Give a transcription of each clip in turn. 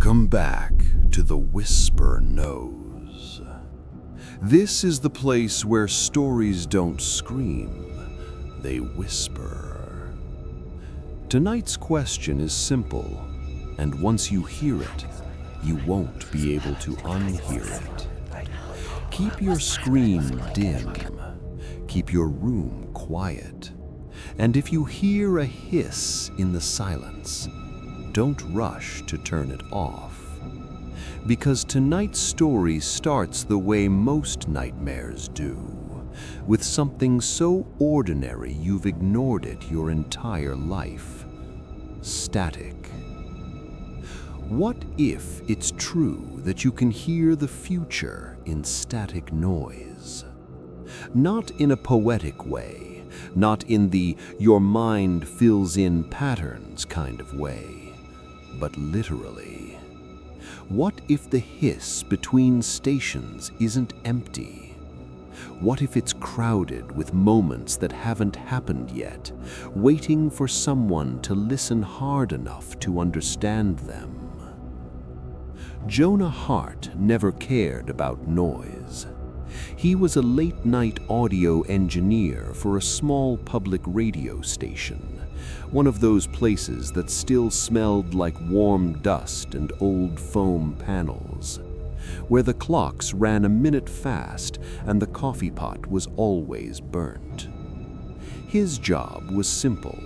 Welcome back to the Whisper Knows. This is the place where stories don't scream, they whisper. Tonight's question is simple, and once you hear it, you won't be able to unhear it. Keep your screen dim, keep your room quiet, and if you hear a hiss in the silence, don't rush to turn it off, because tonight's story starts the way most nightmares do, with something so ordinary you've ignored it your entire life: static. What if it's true that you can hear the future in static noise? Not in a poetic way, not in the "your mind fills in patterns" kind of way, but literally. What if the hiss between stations isn't empty? What if it's crowded with moments that haven't happened yet, waiting for someone to listen hard enough to understand them? Jonah Hart never cared about noise. He was a late-night audio engineer for a small public radio station, one of those places that still smelled like warm dust and old foam panels, where the clocks ran a minute fast and the coffee pot was always burnt. His job was simple: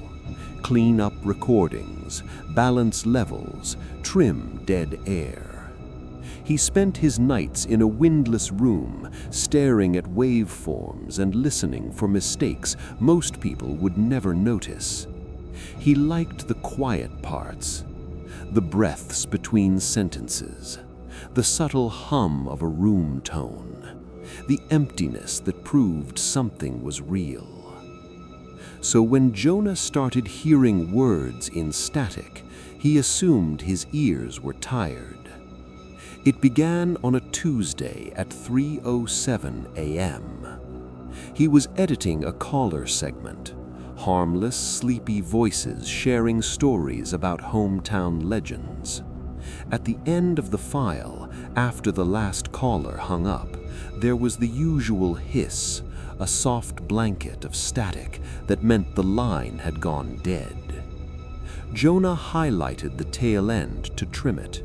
clean up recordings, balance levels, trim dead air. He spent his nights in a windless room, staring at waveforms and listening for mistakes most people would never notice. He liked the quiet parts, the breaths between sentences, the subtle hum of a room tone, the emptiness that proved something was real. So when Jonah started hearing words in static, he assumed his ears were tired. It began on a Tuesday at 3:07 a.m. He was editing a caller segment, harmless, sleepy voices sharing stories about hometown legends. At the end of the file, after the last caller hung up, there was the usual hiss, a soft blanket of static that meant the line had gone dead. Jonah highlighted the tail end to trim it,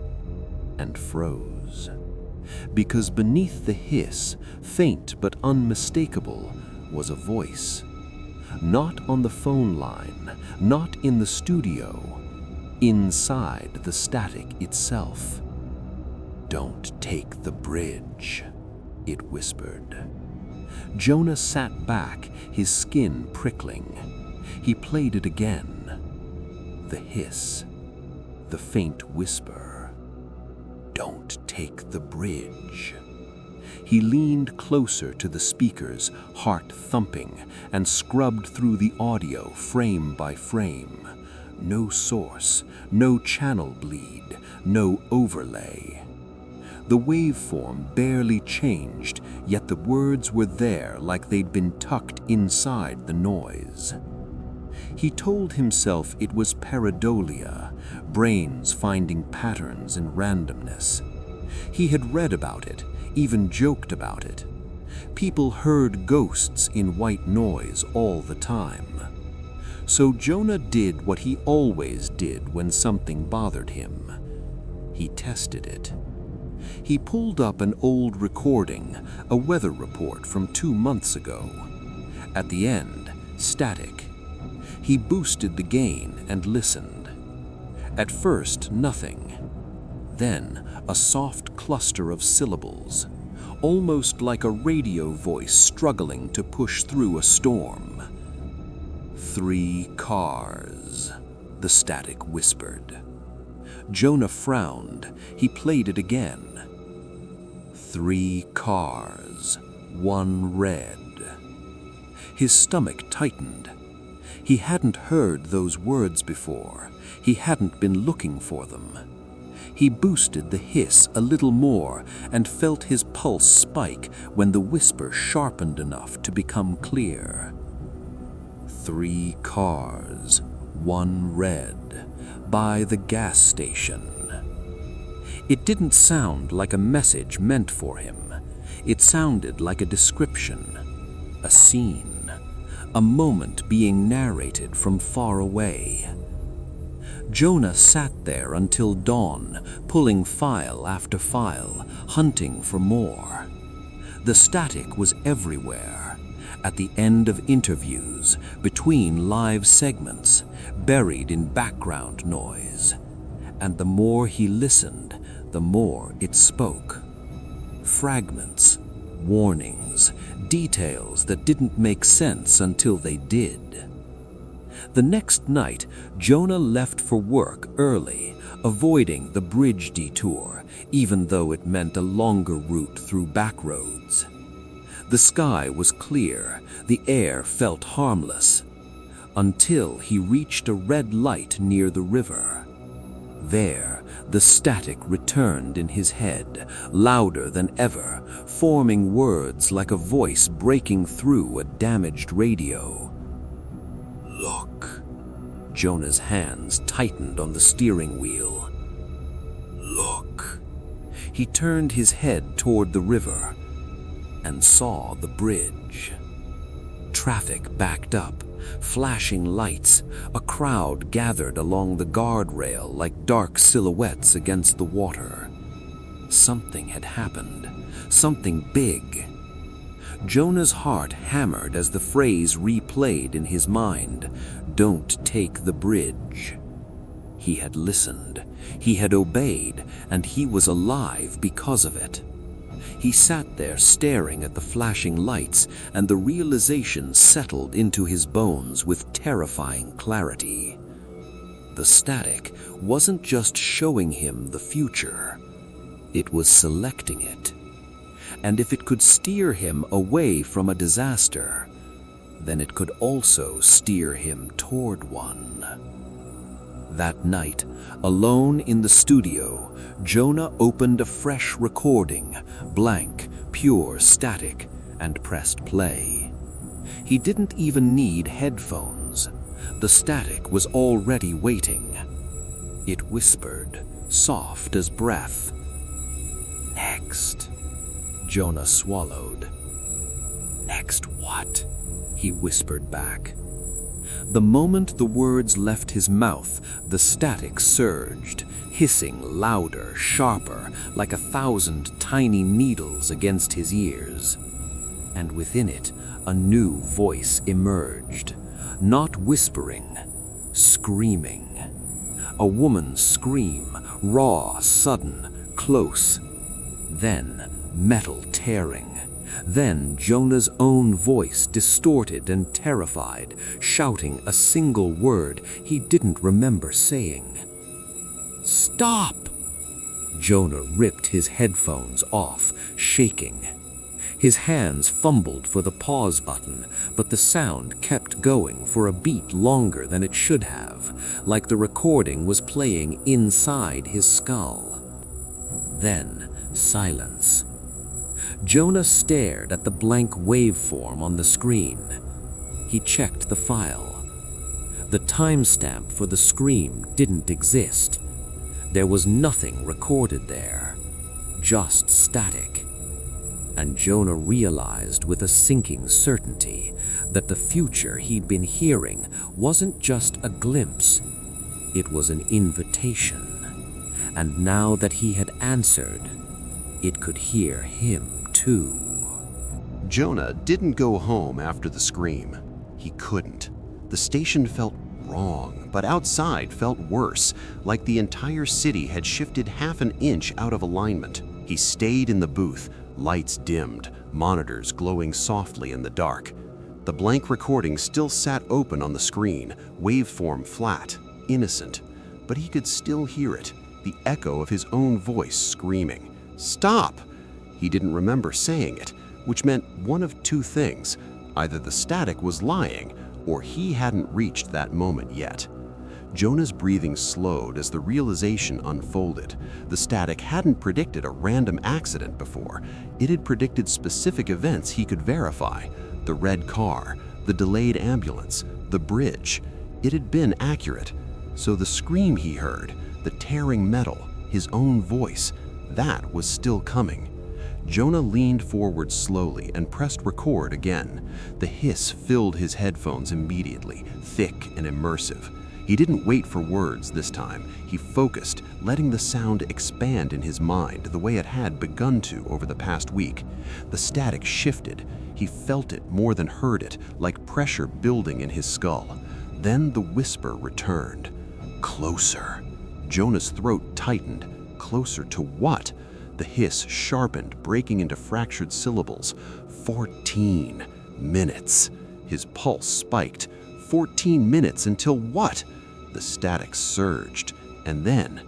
and froze. Because beneath the hiss, faint but unmistakable, was a voice. Not on the phone line, not in the studio, inside the static itself. "Don't take the bridge," it whispered. Jonah sat back, his skin prickling. He played it again. The hiss, the faint whisper. "Don't take the bridge." He leaned closer to the speakers, heart thumping, and scrubbed through the audio frame by frame. No source, no channel bleed, no overlay. The waveform barely changed, yet the words were there like they'd been tucked inside the noise. He told himself it was pareidolia, brains finding patterns in randomness. He had read about it, even joked about it. People heard ghosts in white noise all the time. So Jonah did what he always did when something bothered him. He tested it. He pulled up an old recording, a weather report from 2 months ago. At the end, static. He boosted the gain and listened. At first, nothing. Then, a soft cluster of syllables, almost like a radio voice struggling to push through a storm. "3 cars," the static whispered. Jonah frowned. He played it again. 3 cars, 1 red. His stomach tightened. He hadn't heard those words before. He hadn't been looking for them. He boosted the hiss a little more and felt his pulse spike when the whisper sharpened enough to become clear. 3 cars, 1 red, by the gas station. It didn't sound like a message meant for him. It sounded like a description, a scene, a moment being narrated from far away. Jonah sat there until dawn, pulling file after file, hunting for more. The static was everywhere, at the end of interviews, between live segments, buried in background noise. And the more he listened, the more it spoke. Fragments, warnings, details that didn't make sense until they did. The next night, Jonah left for work early, avoiding the bridge detour, even though it meant a longer route through back roads. The sky was clear, the air felt harmless, until he reached a red light near the river. There, the static returned in his head, louder than ever, forming words like a voice breaking through a damaged radio. "Look." Jonah's hands tightened on the steering wheel. "Look." He turned his head toward the river and saw the bridge. Traffic backed up, flashing lights. A crowd gathered along the guardrail like dark silhouettes against the water. Something had happened, something big. Jonah's heart hammered as the phrase replayed in his mind, "Don't take the bridge." He had listened, he had obeyed, and he was alive because of it. He sat there staring at the flashing lights, and the realization settled into his bones with terrifying clarity. The static wasn't just showing him the future, it was selecting it. And if it could steer him away from a disaster, then it could also steer him toward one. That night, alone in the studio, Jonah opened a fresh recording, blank, pure static, and pressed play. He didn't even need headphones. The static was already waiting. It whispered, soft as breath. "Next." Jonah swallowed. "Next what?" he whispered back. The moment the words left his mouth, the static surged, hissing louder, sharper, like 1,000 tiny needles against his ears. And within it, a new voice emerged, not whispering, screaming. A woman's scream, raw, sudden, close. Then metal tearing. Then Jonah's own voice, distorted and terrified, shouting a single word he didn't remember saying. "Stop!" Jonah ripped his headphones off, shaking. His hands fumbled for the pause button, but the sound kept going for a beat longer than it should have, like the recording was playing inside his skull. Then silence. Jonah stared at the blank waveform on the screen. He checked the file. The timestamp for the scream didn't exist. There was nothing recorded there, just static. And Jonah realized with a sinking certainty that the future he'd been hearing wasn't just a glimpse, it was an invitation. And now that he had answered, it could hear him too. Jonah didn't go home after the scream. He couldn't. The station felt wrong, but outside felt worse, like the entire city had shifted half an inch out of alignment. He stayed in the booth, lights dimmed, monitors glowing softly in the dark. The blank recording still sat open on the screen, waveform flat, innocent, but he could still hear it, the echo of his own voice screaming, "Stop!" He didn't remember saying it, which meant one of two things. Either the static was lying, or he hadn't reached that moment yet. Jonah's breathing slowed as the realization unfolded. The static hadn't predicted a random accident before. It had predicted specific events he could verify. The red car, the delayed ambulance, the bridge. It had been accurate. So the scream he heard, the tearing metal, his own voice, That was still coming. Jonah leaned forward slowly and pressed record again. The hiss filled his headphones immediately, thick and immersive. He didn't wait for words this time. He focused, letting the sound expand in his mind the way it had begun to over the past week. The static shifted. He felt it more than heard it, like pressure building in his skull. Then the whisper returned. Closer. Jonah's throat tightened. Closer to what? The hiss sharpened, breaking into fractured syllables. 14 minutes. His pulse spiked. 14 minutes until what? The static surged, and then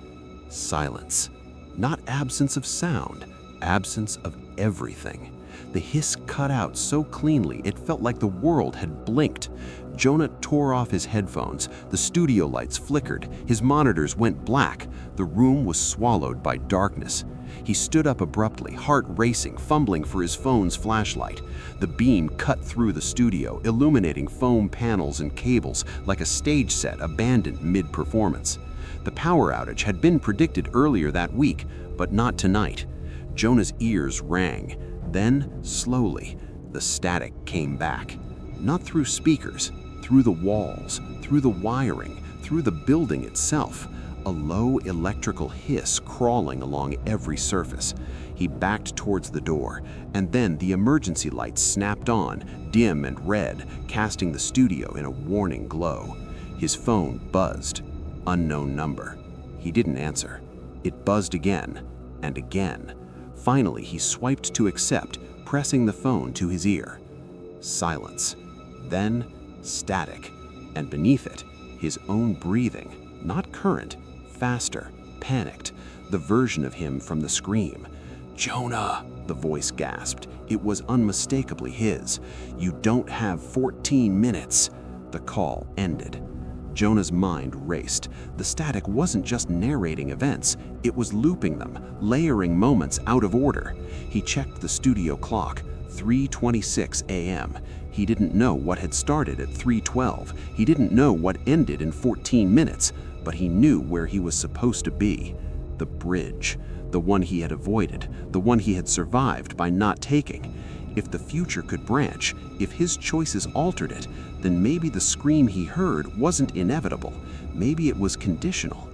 silence. Not absence of sound, absence of everything. The hiss cut out so cleanly it felt like the world had blinked. Jonah tore off his headphones. The studio lights flickered. His monitors went black. The room was swallowed by darkness. He stood up abruptly, heart racing, fumbling for his phone's flashlight. The beam cut through the studio, illuminating foam panels and cables like a stage set abandoned mid-performance. The power outage had been predicted earlier that week, but not tonight. Jonah's ears rang. Then, slowly, the static came back. Not through speakers, through the walls, through the wiring, through the building itself. A low electrical hiss crawling along every surface. He backed towards the door, and then the emergency lights snapped on, dim and red, casting the studio in a warning glow. His phone buzzed. Unknown number. He didn't answer. It buzzed again and again. Finally, he swiped to accept, pressing the phone to his ear. Silence. Then static, and beneath it, his own breathing, not current, faster, panicked, the version of him from the scream. "Jonah," the voice gasped. It was unmistakably his. "You don't have 14 minutes." The call ended. Jonah's mind raced. The static wasn't just narrating events, it was looping them, layering moments out of order. He checked the studio clock, 3:26 a.m. He didn't know what had started at 3:12. He didn't know what ended in 14 minutes, but he knew where he was supposed to be. The bridge, the one he had avoided, the one he had survived by not taking. If the future could branch, if his choices altered it, then maybe the scream he heard wasn't inevitable. Maybe it was conditional.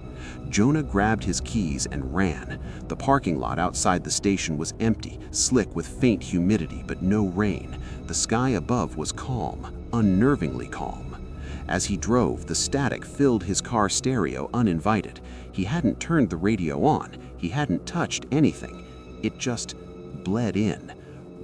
Jonah grabbed his keys and ran. The parking lot outside the station was empty, slick with faint humidity but no rain. The sky above was calm, unnervingly calm. As he drove, the static filled his car stereo uninvited. He hadn't turned the radio on. He hadn't touched anything. It just bled in.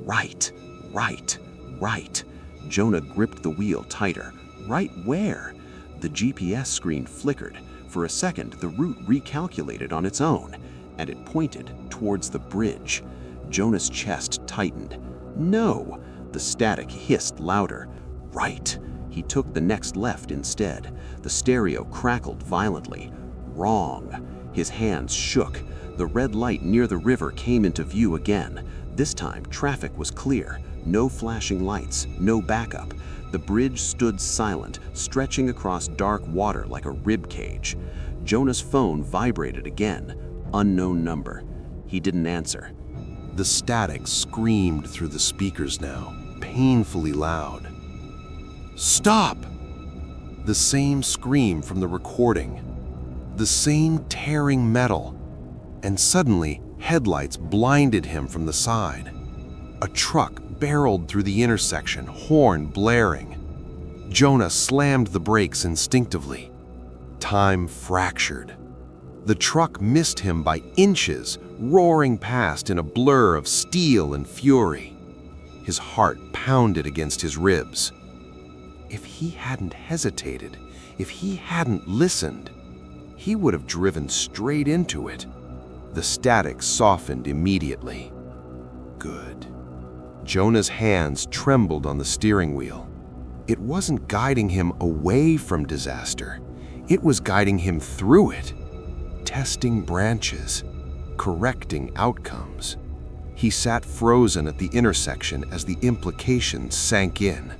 Right, right, right. Jonah gripped the wheel tighter. Right where? The GPS screen flickered. For a second, the route recalculated on its own, and it pointed towards the bridge. Jonah's chest tightened. No! The static hissed louder. Right. He took the next left instead. The stereo crackled violently. Wrong. His hands shook. The red light near the river came into view again. This time, traffic was clear. No flashing lights, no backup. The bridge stood silent, stretching across dark water like a rib cage. Jonah's phone vibrated again. Unknown number. He didn't answer. The static screamed through the speakers now, painfully loud. "Stop!" The same scream from the recording. The same tearing metal. And suddenly, headlights blinded him from the side. A truck barreled through the intersection, horn blaring. Jonah slammed the brakes instinctively. Time fractured. The truck missed him by inches, roaring past in a blur of steel and fury. His heart pounded against his ribs. If he hadn't hesitated, if he hadn't listened, he would have driven straight into it. The static softened immediately. Good. Jonah's hands trembled on the steering wheel. It wasn't guiding him away from disaster. It was guiding him through it, testing branches, correcting outcomes. He sat frozen at the intersection as the implications sank in.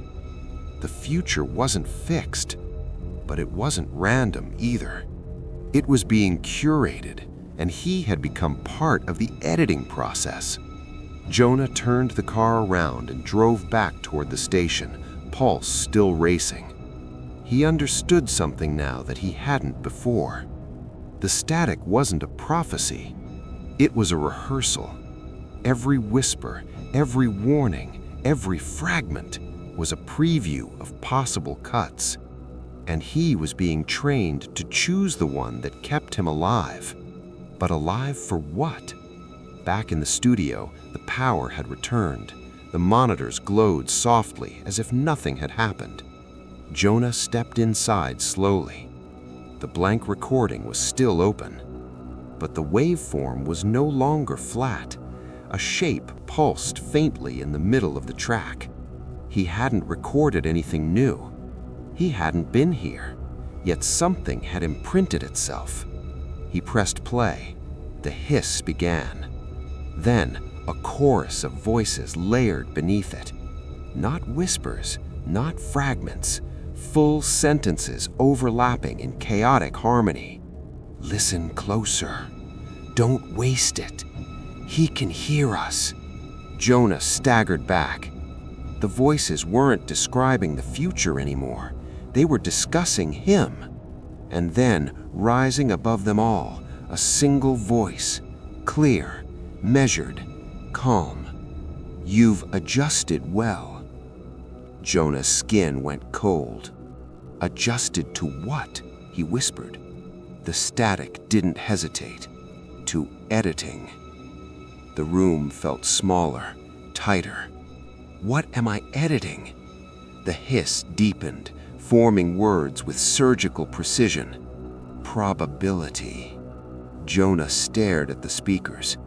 The future wasn't fixed, but it wasn't random either. It was being curated, and he had become part of the editing process. Jonah turned the car around and drove back toward the station, pulse still racing. He understood something now that he hadn't before. The static wasn't a prophecy. It was a rehearsal. Every whisper, every warning, every fragment was a preview of possible cuts. And he was being trained to choose the one that kept him alive. But alive for what? Back in the studio, the power had returned. The monitors glowed softly as if nothing had happened. Jonah stepped inside slowly. The blank recording was still open. But the waveform was no longer flat. A shape pulsed faintly in the middle of the track. He hadn't recorded anything new. He hadn't been here, yet something had imprinted itself. He pressed play. The hiss began. Then, a chorus of voices layered beneath it. Not whispers, not fragments, full sentences overlapping in chaotic harmony. Listen closer. Don't waste it. He can hear us. Jonah staggered back. The voices weren't describing the future anymore. They were discussing him. And then, rising above them all, a single voice, clear, measured, calm. You've adjusted well. Jonah's skin went cold. Adjusted to what? He whispered. The static didn't hesitate. To editing. The room felt smaller, tighter. What am I editing? The hiss deepened, forming words with surgical precision. Probability. Jonah stared at the speakers.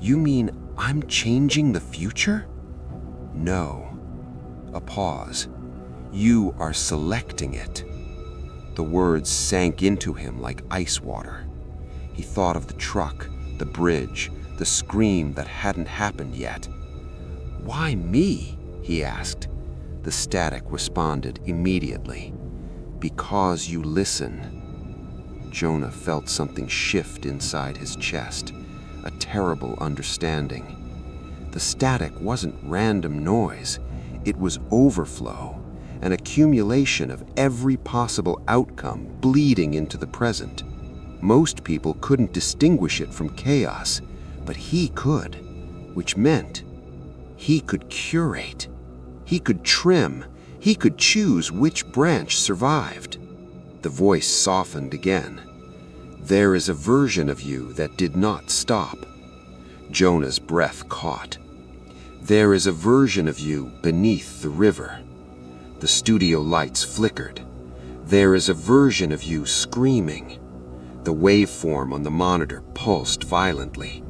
You mean I'm changing the future? No. A pause. You are selecting it. The words sank into him like ice water. He thought of the truck, the bridge, the scream that hadn't happened yet. Why me? He asked. The static responded immediately. Because you listen. Jonah felt something shift inside his chest, a terrible understanding. The static wasn't random noise. It was overflow, an accumulation of every possible outcome bleeding into the present. Most people couldn't distinguish it from chaos, but he could, which meant he could curate. He could trim. He could choose which branch survived. The voice softened again. There is a version of you that did not stop. Jonah's breath caught. There is a version of you beneath the river. The studio lights flickered. There is a version of you screaming. The waveform on the monitor pulsed violently.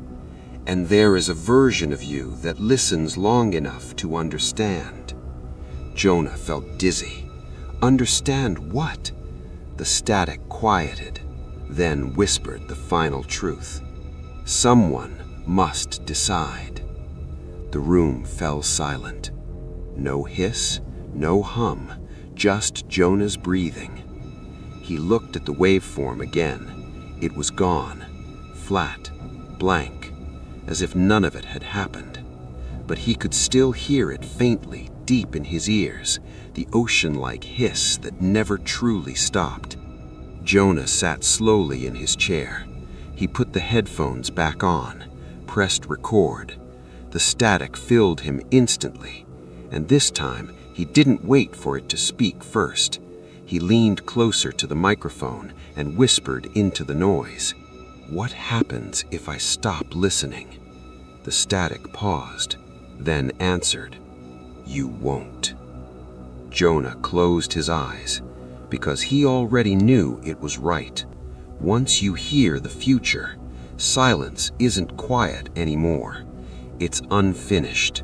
And there is a version of you that listens long enough to understand. Jonah felt dizzy. Understand what? The static quieted, then whispered the final truth. Someone must decide. The room fell silent. No hiss, no hum, just Jonah's breathing. He looked at the waveform again. It was gone, flat, blank, as if none of it had happened. But he could still hear it faintly, deep in his ears, the ocean-like hiss that never truly stopped. Jonah sat slowly in his chair. He put the headphones back on, pressed record. The static filled him instantly, and this time he didn't wait for it to speak first. He leaned closer to the microphone and whispered into the noise. What happens if I stop listening? The static paused, then answered, You won't. Jonah closed his eyes, because he already knew it was right. Once you hear the future, silence isn't quiet anymore. It's unfinished,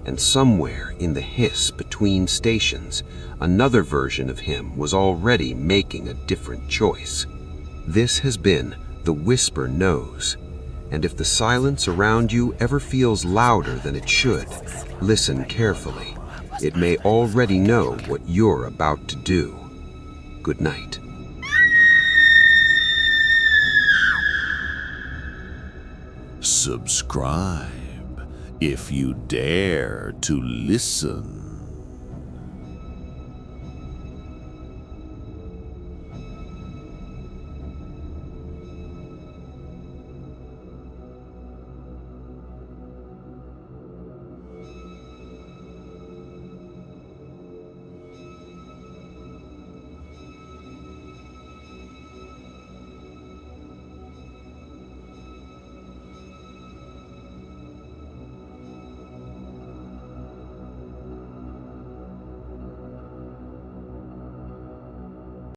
and somewhere in the hiss between stations, another version of him was already making a different choice. This has been The Whisper Knows, and if the silence around you ever feels louder than it should, listen carefully. It may already know what you're about to do. Good night. Subscribe if you dare to listen.